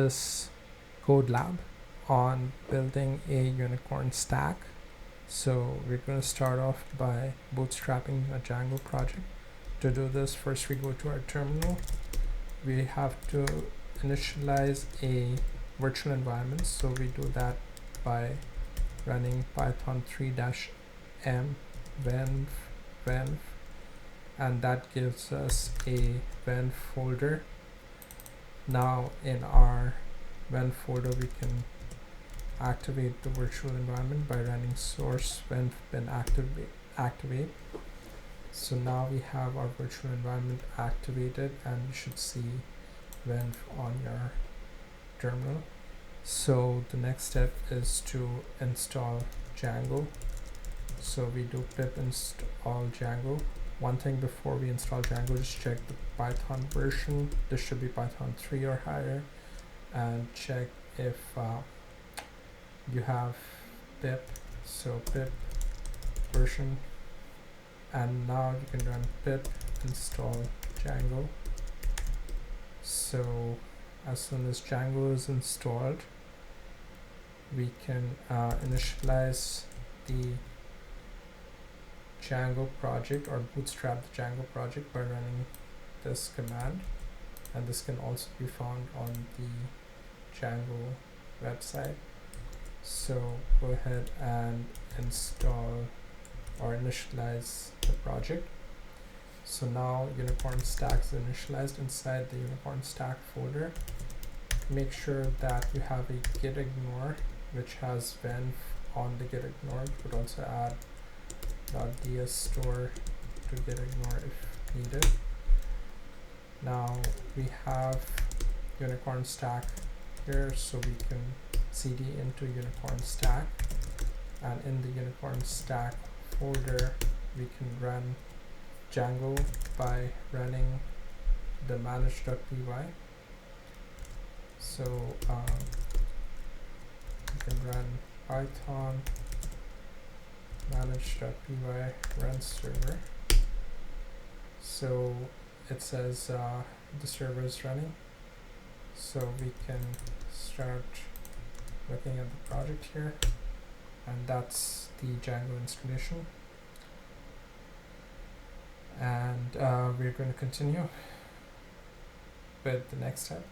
this Codelab on building a unicorn stack. So we're going to start off by bootstrapping a Django project. To do this, first we go to our terminal. We have to initialize a virtual environment. So we do that by running python 3-m venv, and that gives us a venv folder. Now in our venv folder we can activate the virtual environment by running source venv bin activate. So now we have our virtual environment activated, and you should see venv on your terminal. So the next step is to install Django. So we do pip install Django. One thing before we install Django, just check the Python version. This should be Python 3 or higher, and check if you have pip. So pip version, and now you can run pip install Django. So as soon as Django is installed, we can initialize the Django project or bootstrap the Django project by running this command, and this can also be found on the Django website. So go ahead and install or initialize the project. So now unicorn stack is initialized inside the unicorn stack folder. Make sure that you have a git ignore which has venv on the git ignore. You could also add .ds store to git ignore if needed. Now we have unicorn stack here, so we can cd into unicorn stack, and in the unicorn stack folder we can run Django by running the manage.py. So you can run python manage.py run server. So it says the server is running, so we can start looking at the project here, and that's the Django installation. And we're going to continue with the next step.